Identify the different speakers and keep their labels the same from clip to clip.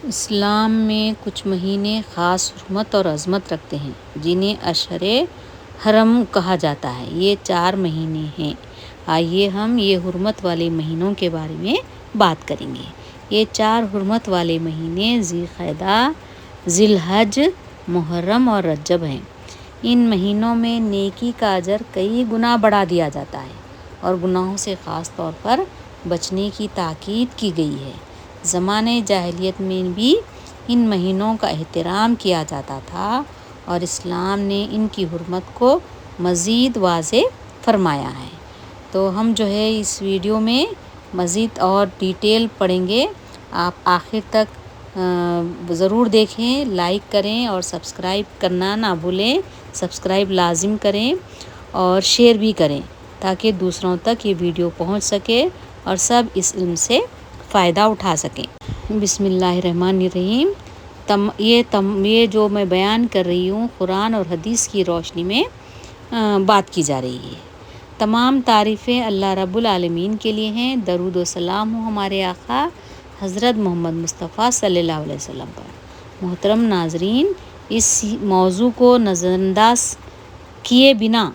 Speaker 1: اسلام میں کچھ مہینے خاص حرمت اور عظمت رکھتے ہیں جنہیں اشہر حرم کہا جاتا ہے۔ یہ 4 مہینے ہیں۔ آئیے ہم یہ حرمت والے مہینوں کے بارے میں بات کریں گے۔ یہ 4 حرمت والے مہینے ذی القعدہ، ذی الحج، محرم اور رجب ہیں۔ ان مہینوں میں نیکی کا اجر کئی گنا بڑھا دیا جاتا ہے اور گناہوں سے خاص طور پر بچنے کی تاکید کی گئی ہے۔ زمانۂ جاہلیت میں بھی ان مہینوں کا احترام کیا جاتا تھا اور اسلام نے ان کی حرمت کو مزید واضح فرمایا ہے۔ تو ہم اس ویڈیو میں مزید اور ڈیٹیل پڑھیں گے۔ آپ آخر تک ضرور دیکھیں، لائک کریں اور سبسکرائب کرنا نہ بھولیں۔ سبسکرائب لازم کریں اور شیئر بھی کریں تاکہ دوسروں تک یہ ویڈیو پہنچ سکے اور سب اس علم سے فائدہ اٹھا سکیں۔ بسم اللہ الرحمن الرحیم۔ یہ جو میں بیان کر رہی ہوں قرآن اور حدیث کی روشنی میں بات کی جا رہی ہے۔ تمام تعریفیں اللہ رب العالمین کے لیے ہیں۔ درود و سلام ہو ہمارے آقا حضرت محمد مصطفیٰ صلی اللہ علیہ وسلم پر۔ محترم ناظرین، اس موضوع کو نظر انداز کیے بنا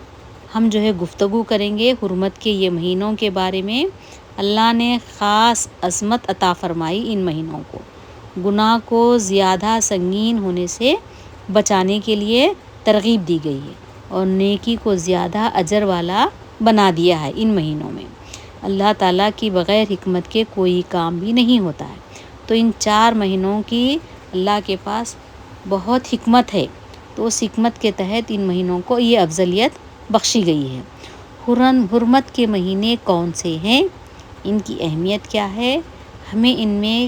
Speaker 1: ہم گفتگو کریں گے حرمت کے یہ مہینوں کے بارے میں۔ اللہ نے خاص عظمت عطا فرمائی ان مہینوں کو۔ گناہ کو زیادہ سنگین ہونے سے بچانے کے لیے ترغیب دی گئی ہے اور نیکی کو زیادہ اجر والا بنا دیا ہے۔ ان مہینوں میں اللہ تعالیٰ کی بغیر حکمت کے کوئی کام بھی نہیں ہوتا ہے۔ تو ان 4 مہینوں کی اللہ کے پاس بہت حکمت ہے، تو اس حکمت کے تحت ان مہینوں کو یہ افضلیت بخشی گئی ہے۔ حرمت کے مہینے کون سے ہیں؟ ان کی اہمیت کیا ہے؟ ہمیں ان میں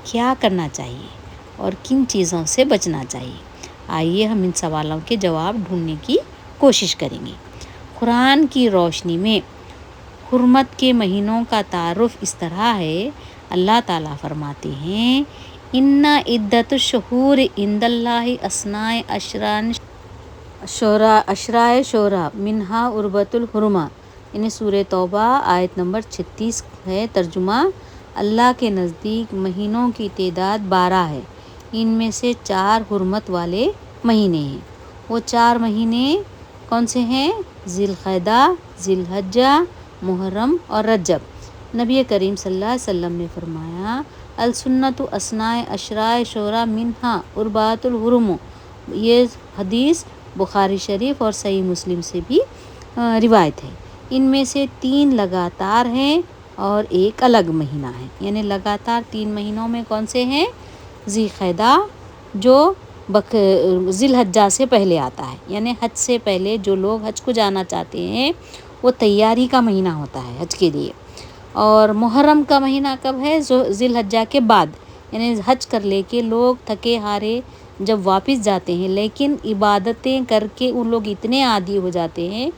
Speaker 1: کیا کرنا چاہیے اور کن چیزوں سے بچنا چاہیے؟ آئیے ہم ان سوالوں کے جواب ڈھونڈنے کی کوشش کریں گے۔ قرآن کی روشنی میں حرمت کے مہینوں کا تعارف اس طرح ہے۔ اللہ تعالیٰ فرماتے ہیں ان عدت الشہور عند اللہ اثنا عشر شہرا منہا اربعۃ الحرم۔ یعنی سورہ توبہ آیت نمبر 36 ہے۔ ترجمہ: اللہ کے نزدیک مہینوں کی تعداد 12 ہے، ان میں سے 4 حرمت والے مہینے ہیں۔ وہ 4 مہینے کون سے ہیں؟ ذی القعدہ، ذی الحجہ، محرم اور رجب۔ نبی کریم صلی اللہ علیہ وسلم نے فرمایا السنۃ اثنا عشر شہرا منہا اربعۃ الحرم۔ یہ حدیث بخاری شریف اور صحیح مسلم سے بھی روایت ہے۔ ان میں سے 3 لگاتار ہیں اور ایک الگ مہینہ ہے۔ یعنی لگاتار 3 مہینوں میں کون سے ہیں؟ ذی القعدہ جو ذی الحجہ سے پہلے آتا ہے، یعنی حج سے پہلے جو لوگ حج کو جانا چاہتے ہیں وہ تیاری کا مہینہ ہوتا ہے حج کے لیے۔ اور محرم کا مہینہ کب ہے؟ ذی الحجہ کے بعد، یعنی حج کر لے کے لوگ تھکے ہارے جب واپس جاتے ہیں، لیکن عبادتیں کر کے ان لوگ اتنے عادی ہو جاتے ہیں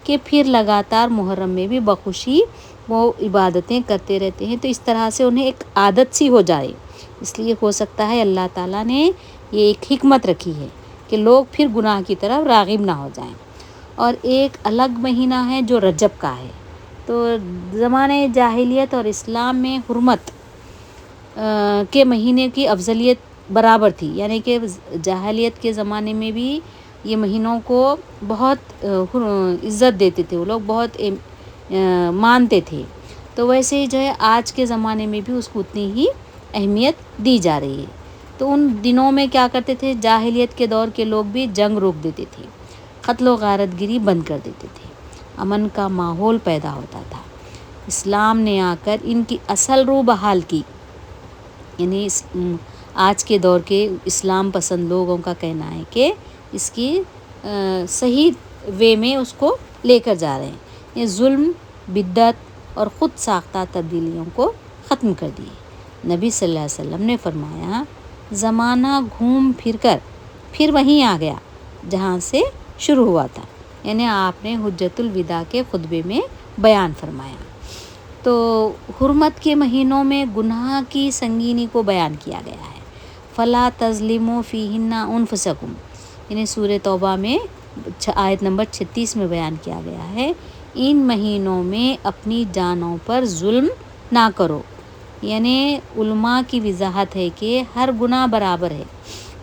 Speaker 1: کہ پھر لگاتار محرم میں بھی بخوشی وہ عبادتیں کرتے رہتے ہیں۔ تو اس طرح سے انہیں ایک عادت سی ہو جائے، اس لیے ہو سکتا ہے اللہ تعالیٰ نے یہ ایک حکمت رکھی ہے کہ لوگ پھر گناہ کی طرف راغب نہ ہو جائیں۔ اور ایک الگ مہینہ ہے جو رجب کا ہے۔ تو زمانۂ جاہلیت اور اسلام میں حرمت کے مہینے کی افضلیت برابر تھی، یعنی کہ جاہلیت کے زمانے میں بھی یہ مہینوں کو بہت عزت دیتے تھے، وہ لوگ بہت مانتے تھے۔ تو ویسے ہی آج کے زمانے میں بھی اس کو اتنی ہی اہمیت دی جا رہی ہے۔ تو ان دنوں میں کیا کرتے تھے؟ جاہلیت کے دور کے لوگ بھی جنگ روک دیتے تھے، قتل و غارت گری بند کر دیتے تھے، امن کا ماحول پیدا ہوتا تھا۔ اسلام نے آ کر ان کی اصل روح بحال کی۔ یعنی آج کے دور کے اسلام پسند لوگوں کا کہنا ہے کہ اس کی صحیح وے میں اس کو لے کر جا رہے ہیں۔ یہ ظلم، بدعت اور خود ساختہ تبدیلیوں کو ختم کر دیے۔ نبی صلی اللہ علیہ وسلم نے فرمایا زمانہ گھوم پھر کر پھر وہیں آ گیا جہاں سے شروع ہوا تھا۔ یعنی آپ نے حجۃ الوداع کے خطبے میں بیان فرمایا۔ تو حرمت کے مہینوں میں گناہ کی سنگینی کو بیان کیا گیا ہے۔ فلا تظلموا فیہن انفسکم، یعنی سورہ توبہ میں آیت نمبر 36 میں بیان کیا گیا ہے ان مہینوں میں اپنی جانوں پر ظلم نہ کرو۔ یعنی علماء کی وضاحت ہے کہ ہر گناہ برابر ہے،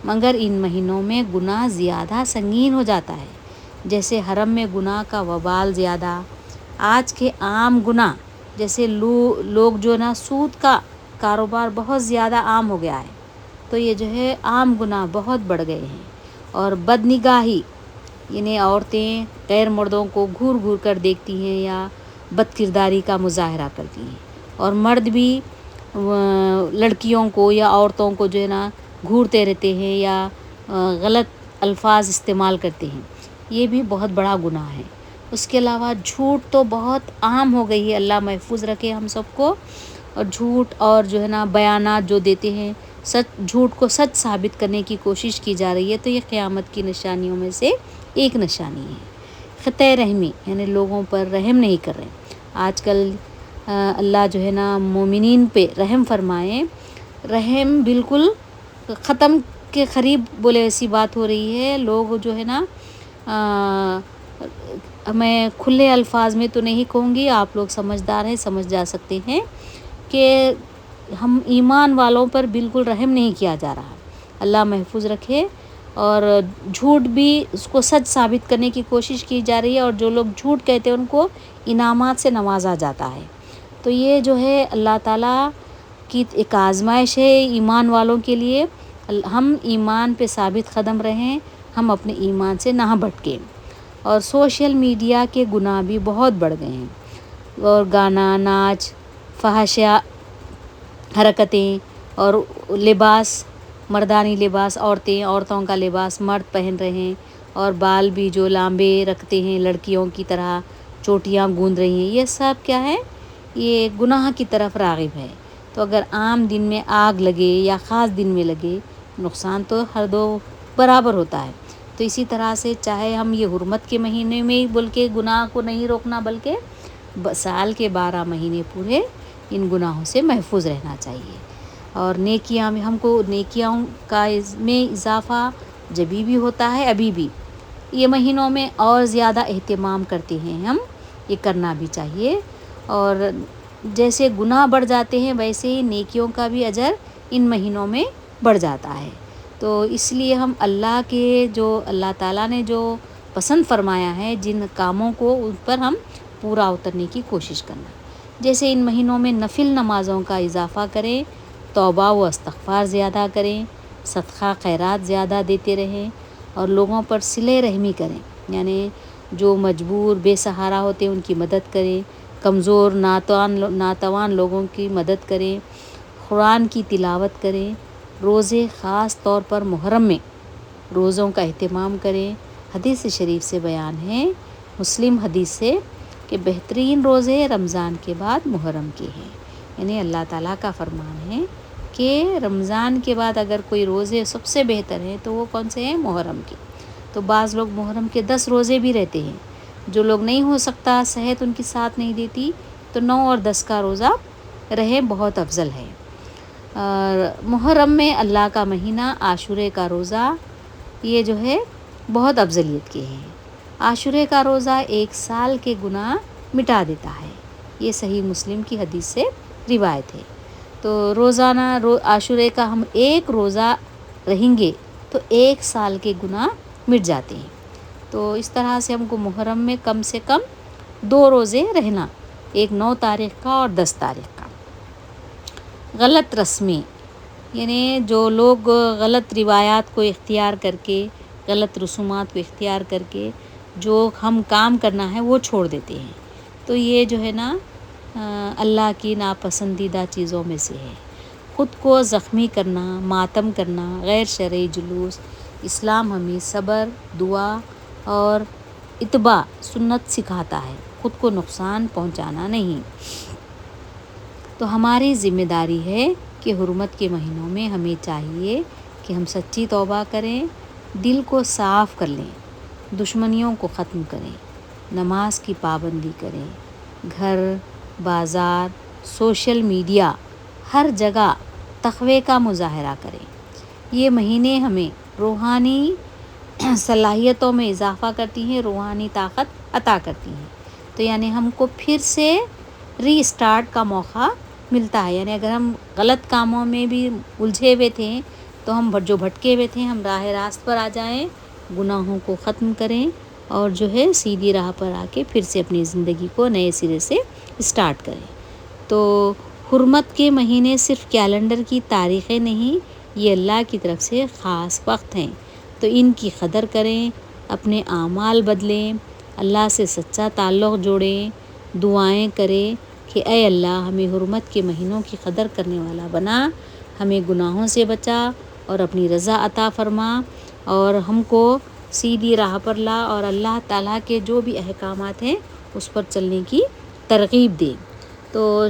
Speaker 1: مگر ان مہینوں میں گناہ زیادہ سنگین ہو جاتا ہے، جیسے حرم میں گناہ کا وبال زیادہ۔ آج کے عام گناہ جیسے لوگ جو نا سود کا کاروبار بہت زیادہ عام ہو گیا ہے، تو یہ جو ہے عام گناہ بہت بڑھ گئے ہیں۔ اور بد نگاہی، یعنی عورتیں غیر مردوں کو گھور گھور کر دیکھتی ہیں یا بد کرداری کا مظاہرہ کرتی ہیں، اور مرد بھی لڑکیوں کو یا عورتوں کو جو ہے نا گھورتے رہتے ہیں یا غلط الفاظ استعمال کرتے ہیں، یہ بھی بہت بڑا گناہ ہے۔ اس کے علاوہ جھوٹ تو بہت عام ہو گئی ہے، اللہ محفوظ رکھے ہم سب کو۔ اور جھوٹ اور جو ہے نا بیانات جو دیتے ہیں، جھوٹ کو سچ ثابت کرنے کی کوشش کی جا رہی ہے، تو یہ قیامت کی نشانیوں میں سے ایک نشانی ہے۔ قطع رحمی، یعنی لوگوں پر رحم نہیں کر رہے۔ آج کل اللہ جو ہے نا مومنین پہ رحم فرمائے، رحم بالکل ختم کے قریب بولے ایسی بات ہو رہی ہے۔ لوگ جو ہے نا میں کھلے الفاظ میں تو نہیں کہوں گی، آپ لوگ سمجھدار ہیں، سمجھ جا سکتے ہیں کہ ہم ایمان والوں پر بالکل رحم نہیں کیا جا رہا، اللہ محفوظ رکھے۔ اور جھوٹ بھی اس کو سچ ثابت کرنے کی کوشش کی جا رہی ہے، اور جو لوگ جھوٹ کہتے ہیں ان کو انعامات سے نوازا جاتا ہے۔ تو یہ جو ہے اللہ تعالیٰ کی ایک آزمائش ہے ایمان والوں کے لیے۔ ہم ایمان پہ ثابت قدم رہیں، ہم اپنے ایمان سے نہ بھٹکیں۔ اور سوشل میڈیا کے گناہ بھی بہت بڑھ گئے ہیں، اور گانا، ناچ، فحاشیہ حرکتیں اور لباس، مردانی لباس عورتوں کا لباس مرد پہن رہے ہیں، اور بال بھی جو لامبے رکھتے ہیں لڑکیوں کی طرح، چوٹیاں گوندھ رہی ہیں، یہ سب کیا ہے؟ یہ گناہ کی طرف راغب ہے۔ تو اگر عام دن میں آگ لگے یا خاص دن میں لگے، نقصان تو ہر دو برابر ہوتا ہے۔ تو اسی طرح سے چاہے ہم یہ حرمت کے مہینے میں بلکہ گناہ کو نہیں روکنا، بلکہ سال کے 12 مہینے پورے ان گناہوں سے محفوظ رہنا چاہیے۔ اور نیکیاں میں ہم کو نیکیاں کا میں اضافہ جبھی بھی ہوتا ہے، ابھی بھی یہ مہینوں میں اور زیادہ اہتمام کرتے ہیں ہم، یہ کرنا بھی چاہیے۔ اور جیسے گناہ بڑھ جاتے ہیں ویسے ہی نیکیوں کا بھی اجر ان مہینوں میں بڑھ جاتا ہے۔ تو اس لیے ہم اللہ کے جو اللہ تعالیٰ نے جو پسند فرمایا ہے جن کاموں کو، ان پر ہم پورا اترنے کی کوشش کرنا۔ جیسے ان مہینوں میں نفل نمازوں کا اضافہ کریں، توبہ و استغفار زیادہ کریں، صدقہ خیرات زیادہ دیتے رہیں، اور لوگوں پر صلہ رحمی کریں، یعنی جو مجبور بے سہارا ہوتے ہیں ان کی مدد کریں، کمزور ناتوان لوگوں کی مدد کریں، قرآن کی تلاوت کریں، روزے خاص طور پر محرم میں روزوں کا اہتمام کریں۔ حدیث شریف سے بیان ہے، مسلم حدیث سے، کہ بہترین روزے رمضان کے بعد محرم کے ہیں، یعنی اللہ تعالیٰ کا فرمان ہے کہ رمضان کے بعد اگر کوئی روزے سب سے بہتر ہیں تو وہ کون سے ہیں؟ محرم کے۔ تو بعض لوگ محرم کے 10 روزے بھی رہتے ہیں، جو لوگ نہیں ہو سکتا، صحت ان کی ساتھ نہیں دیتی، تو 9 اور 10 کا روزہ رہے، بہت افضل ہے۔ اور محرم میں اللہ کا مہینہ، عاشورے کا روزہ، یہ جو ہے بہت افضلیت کے ہیں۔ عاشورے کا روزہ 1 سال کے گناہ مٹا دیتا ہے، یہ صحیح مسلم کی حدیث سے روایت ہے۔ تو روزانہ عاشورے کا ہم ایک روزہ رہیں گے تو 1 سال کے گناہ مٹ جاتے ہیں۔ تو اس طرح سے ہم کو محرم میں کم سے کم 2 روزے رہنا، ایک 9 تاریخ کا اور 10 تاریخ کا۔ غلط رسمیں، یعنی جو لوگ غلط روایات کو اختیار کر کے، غلط رسومات کو اختیار کر کے جو ہم کام کرنا ہے وہ چھوڑ دیتے ہیں، تو یہ جو ہے نا اللہ کی ناپسندیدہ چیزوں میں سے ہے۔ خود کو زخمی کرنا، ماتم کرنا، غیر شرعی جلوس، اسلام ہمیں صبر، دعا اور اتباع سنت سکھاتا ہے، خود کو نقصان پہنچانا نہیں۔ تو ہماری ذمہ داری ہے کہ حرمت کے مہینوں میں ہمیں چاہیے کہ ہم سچی توبہ کریں، دل کو صاف کر لیں، دشمنیوں کو ختم کریں، نماز کی پابندی کریں، گھر، بازار، سوشل میڈیا، ہر جگہ تقوی کا مظاہرہ کریں۔ یہ مہینے ہمیں روحانی صلاحیتوں میں اضافہ کرتی ہیں، روحانی طاقت عطا کرتی ہیں، تو یعنی ہم کو پھر سے ری اسٹارٹ کا موقع ملتا ہے. یعنی اگر ہم غلط کاموں میں بھی الجھے ہوئے تھے تو ہم جو بھٹکے ہوئے تھے ہم راہ راست پر آ جائیں، گناہوں کو ختم کریں اور جو ہے سیدھی راہ پر آ کے پھر سے اپنی زندگی کو نئے سرے سے اسٹارٹ کریں. تو حرمت کے مہینے صرف کیلنڈر کی تاریخیں نہیں، یہ اللہ کی طرف سے خاص وقت ہیں. تو ان کی قدر کریں، اپنے اعمال بدلیں، اللہ سے سچا تعلق جوڑیں، دعائیں کریں کہ اے اللہ ہمیں حرمت کے مہینوں کی قدر کرنے والا بنا، ہمیں گناہوں سے بچا اور اپنی رضا عطا فرما اور ہم کو سیدھی راہ پر لا اور اللہ تعالیٰ کے جو بھی احکامات ہیں اس پر چلنے کی ترغیب دے. تو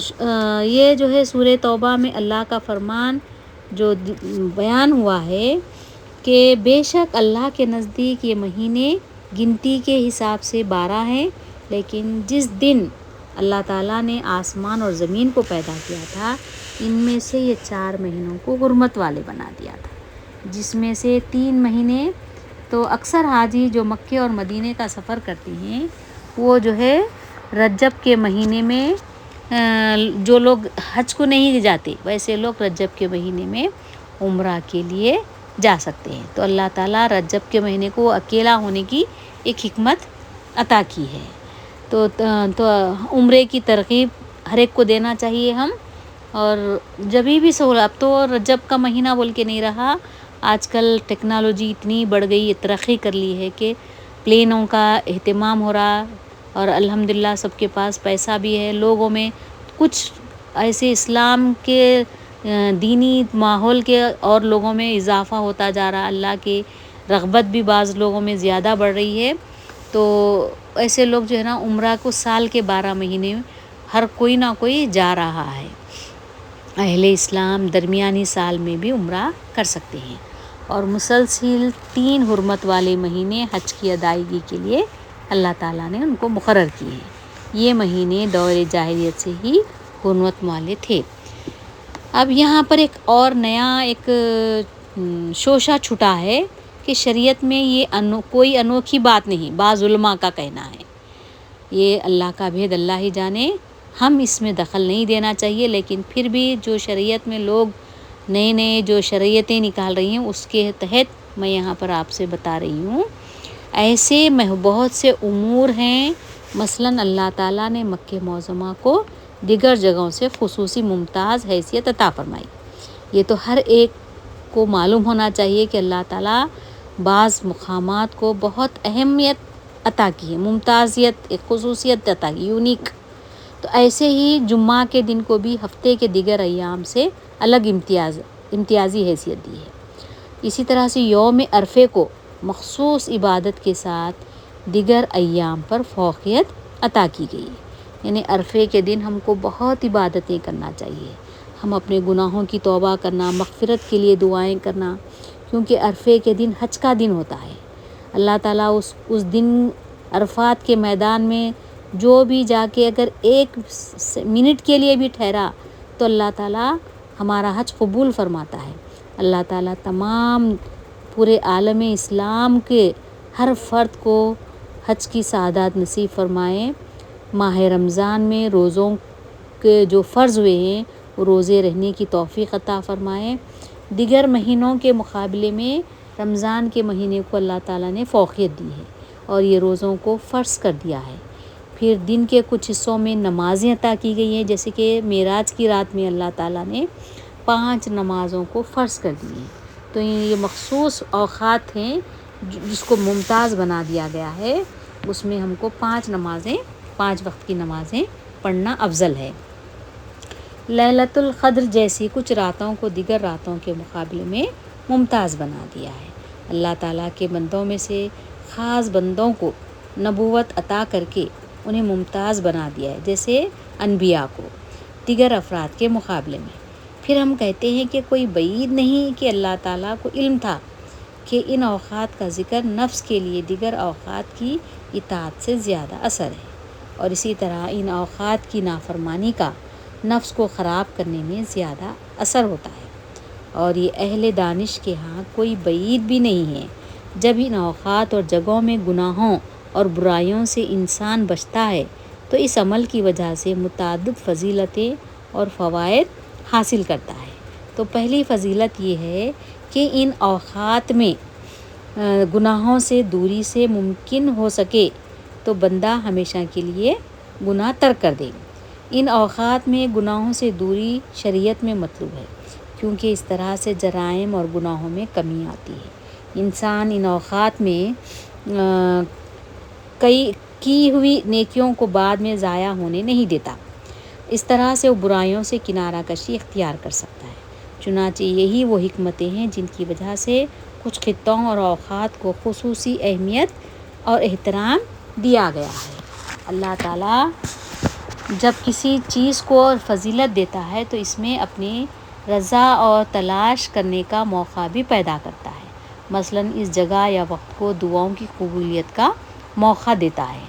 Speaker 1: یہ جو ہے سورہ توبہ میں اللہ کا فرمان جو بیان ہوا ہے کہ بے شک اللہ کے نزدیک یہ مہینے گنتی کے حساب سے 12 ہیں، لیکن جس دن اللہ تعالیٰ نے آسمان اور زمین کو پیدا کیا تھا ان میں سے یہ 4 مہینوں کو حرمت والے بنا دیا تھا، جس میں سے 3 مہینے تو اکثر حاجی جو مکے اور مدینے کا سفر کرتے ہیں وہ جو ہے رجب کے مہینے میں جو لوگ حج کو نہیں جاتے ویسے لوگ رجب کے مہینے میں عمرہ کے لیے جا سکتے ہیں. تو اللہ تعالیٰ رجب کے مہینے کو اکیلا ہونے کی ایک حکمت عطا کی ہے. تو عمرے کی ترغیب ہر ایک کو دینا چاہیے ہم. اور جبھی بھی سہولت، اب تو رجب کا مہینہ بول کے نہیں رہا، آج کل ٹیکنالوجی اتنی بڑھ گئی، ترقی کر لی ہے کہ پلینوں کا اہتمام ہو رہا اور الحمدللہ سب کے پاس پیسہ بھی ہے. لوگوں میں کچھ ایسے اسلام کے دینی ماحول کے اور لوگوں میں اضافہ ہوتا جا رہا، اللہ کی رغبت بھی بعض لوگوں میں زیادہ بڑھ رہی ہے. تو ایسے لوگ جو ہے نا عمرہ کو سال کے 12 مہینے ہر کوئی نہ کوئی جا رہا ہے. اہل اسلام درمیانی سال میں بھی عمرہ کر سکتے ہیں. اور مسلسل 3 حرمت والے مہینے حج کی ادائیگی کے لیے اللہ تعالیٰ نے ان کو مقرر کیے ہیں. یہ مہینے دور جاہلیت سے ہی حرمت والے تھے. اب یہاں پر ایک اور نیا ایک شوشہ چھٹا ہے کہ شریعت میں یہ کوئی انوکھی بات نہیں. بعض علماء کا کہنا ہے یہ اللہ کا بھید اللہ ہی جانے، ہم اس میں دخل نہیں دینا چاہیے، لیکن پھر بھی جو شریعت میں لوگ نئے جو شریعتیں نکال رہی ہیں اس کے تحت میں یہاں پر آپ سے بتا رہی ہوں. ایسے بہت سے امور ہیں، مثلاً اللہ تعالیٰ نے مکہ معظمہ کو دیگر جگہوں سے خصوصی ممتاز حیثیت عطا فرمائی. یہ تو ہر ایک کو معلوم ہونا چاہیے کہ اللہ تعالیٰ بعض مقامات کو بہت اہمیت عطا کی ہے، ممتازیت، ایک خصوصیت عطا کی، یونیک. تو ایسے ہی جمعہ کے دن کو بھی ہفتے کے دیگر ایام سے الگ امتیازی حیثیت دی ہے. اسی طرح سے یوم عرفے کو مخصوص عبادت کے ساتھ دیگر ایام پر فوقیت عطا کی گئی. یعنی عرفے کے دن ہم کو بہت عبادتیں کرنا چاہیے، ہم اپنے گناہوں کی توبہ کرنا، مغفرت کے لیے دعائیں کرنا، کیونکہ عرفے کے دن حج کا دن ہوتا ہے. اللہ تعالیٰ اس دن عرفات کے میدان میں جو بھی جا کے اگر 1 منٹ کے لیے بھی ٹھہرا تو اللہ تعالیٰ ہمارا حج قبول فرماتا ہے. اللہ تعالیٰ تمام پورے عالم اسلام کے ہر فرد کو حج کی سعادت نصیب فرمائے. ماہ رمضان میں روزوں کے جو فرض ہوئے ہیں وہ روزے رہنے کی توفیق عطا فرمائے. دیگر مہینوں کے مقابلے میں رمضان کے مہینے کو اللہ تعالیٰ نے فوقیت دی ہے اور یہ روزوں کو فرض کر دیا ہے. پھر دن کے کچھ حصوں میں نمازیں عطا کی گئی ہیں، جیسے کہ معراج کی رات میں اللہ تعالیٰ نے 5 نمازوں کو فرض کر دی ہیں. تو یہ مخصوص اوقات ہیں جس کو ممتاز بنا دیا گیا ہے، اس میں ہم کو 5 وقت کی نمازیں پڑھنا افضل ہے. لیلۃ القدر جیسی کچھ راتوں کو دیگر راتوں کے مقابلے میں ممتاز بنا دیا ہے. اللہ تعالیٰ کے بندوں میں سے خاص بندوں کو نبوت عطا کر کے انہیں ممتاز بنا دیا ہے، جیسے انبیاء کو دیگر افراد کے مقابلے میں. پھر ہم کہتے ہیں کہ کوئی بعید نہیں کہ اللہ تعالیٰ کو علم تھا کہ ان اوقات کا ذکر نفس کے لیے دیگر اوقات کی اطاعت سے زیادہ اثر ہے، اور اسی طرح ان اوقات کی نافرمانی کا نفس کو خراب کرنے میں زیادہ اثر ہوتا ہے. اور یہ اہل دانش کے ہاں کوئی بعید بھی نہیں ہے. جب ان اوقات اور جگہوں میں گناہوں اور برائیوں سے انسان بچتا ہے تو اس عمل کی وجہ سے متعدد فضیلتیں اور فوائد حاصل کرتا ہے۔ تو پہلی فضیلت یہ ہے کہ ان اوقات میں گناہوں سے دوری سے ممکن ہو سکے تو بندہ ہمیشہ کے لیے گناہ ترک کر دے۔ ان اوقات میں گناہوں سے دوری شریعت میں مطلوب ہے، کیونکہ اس طرح سے جرائم اور گناہوں میں کمی آتی ہے۔ انسان ان اوقات میں کئی کی ہوئی نیکیوں کو بعد میں ضائع ہونے نہیں دیتا۔ اس طرح سے وہ برائیوں سے کنارہ کشی اختیار کر سکتا ہے۔ چنانچہ یہی وہ حکمتیں ہیں جن کی وجہ سے کچھ خطوں اور اوقات کو خصوصی اہمیت اور احترام دیا گیا ہے۔ اللہ تعالیٰ جب کسی چیز کو فضیلت دیتا ہے تو اس میں اپنی رضا اور تلاش کرنے کا موقع بھی پیدا کرتا ہے۔ مثلاً اس جگہ یا وقت کو دعاؤں کی قبولیت کا موقع دیتا ہے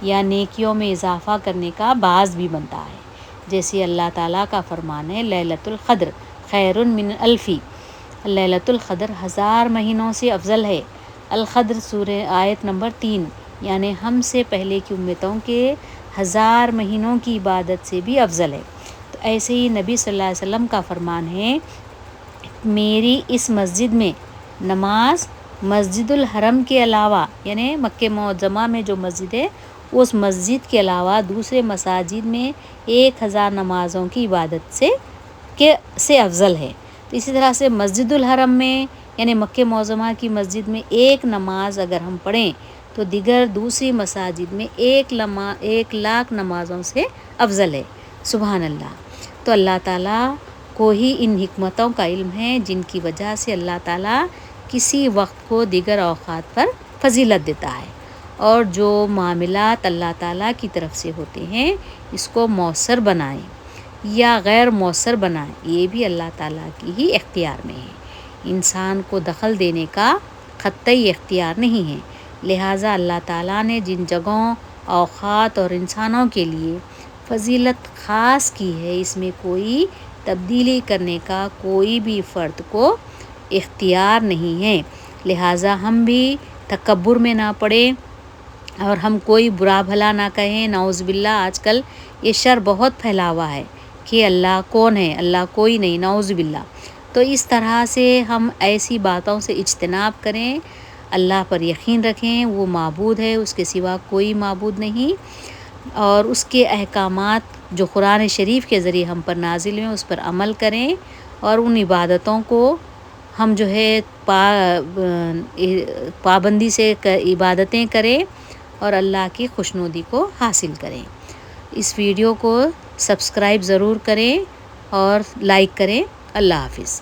Speaker 1: یا نیکیوں میں اضافہ کرنے کا باعث بھی بنتا ہے، جیسے اللہ تعالیٰ کا فرمان ہے لیلۃ القدر خیر من الف، لیلۃ القدر 1000 مہینوں سے افضل ہے۔ القدر سورہ آیت نمبر 3، یعنی ہم سے پہلے کی امتوں کے 1000 مہینوں کی عبادت سے بھی افضل ہے۔ تو ایسے ہی نبی صلی اللہ علیہ وسلم کا فرمان ہے، میری اس مسجد میں نماز مسجد الحرم کے علاوہ، یعنی مکہ معظمہ میں جو مسجد ہے اس مسجد کے علاوہ دوسرے مساجد میں 1000 نمازوں کی عبادت سے افضل ہے۔ تو اسی طرح سے مسجد الحرم میں یعنی مکہ معظمہ کی مسجد میں ایک نماز اگر ہم پڑھیں تو دیگر دوسری مساجد میں 1,00,000 نمازوں سے افضل ہے۔ سبحان اللہ۔ تو اللہ تعالیٰ کو ہی ان حکمتوں کا علم ہے جن کی وجہ سے اللہ تعالیٰ کسی وقت کو دیگر اوقات پر فضیلت دیتا ہے، اور جو معاملات اللہ تعالیٰ کی طرف سے ہوتے ہیں اس کو مؤثر بنائیں یا غیر مؤثر بنائیں، یہ بھی اللہ تعالیٰ کی ہی اختیار میں ہے۔ انسان کو دخل دینے کا قطعی اختیار نہیں ہے، لہٰذا اللہ تعالیٰ نے جن جگہوں، اوقات اور انسانوں کے لیے فضیلت خاص کی ہے اس میں کوئی تبدیلی کرنے کا کوئی بھی فرد کو اختیار نہیں ہے۔ لہٰذا ہم بھی تکبر میں نہ پڑیں اور ہم کوئی برا بھلا نہ کہیں۔ نعوذ باللہ آج کل یہ شر بہت پھیلا ہوا ہے کہ اللہ کون ہے، اللہ کوئی نہیں، نعوذ باللہ۔ تو اس طرح سے ہم ایسی باتوں سے اجتناب کریں، اللہ پر یقین رکھیں، وہ معبود ہے، اس کے سوا کوئی معبود نہیں، اور اس کے احکامات جو قرآن شریف کے ذریعے ہم پر نازل ہیں اس پر عمل کریں، اور ان عبادتوں کو ہم جو ہے پابندی سے عبادتیں کریں اور اللہ کی خوشنودی کو حاصل کریں۔ اس ویڈیو کو سبسکرائب ضرور کریں اور لائک کریں۔ اللہ حافظ۔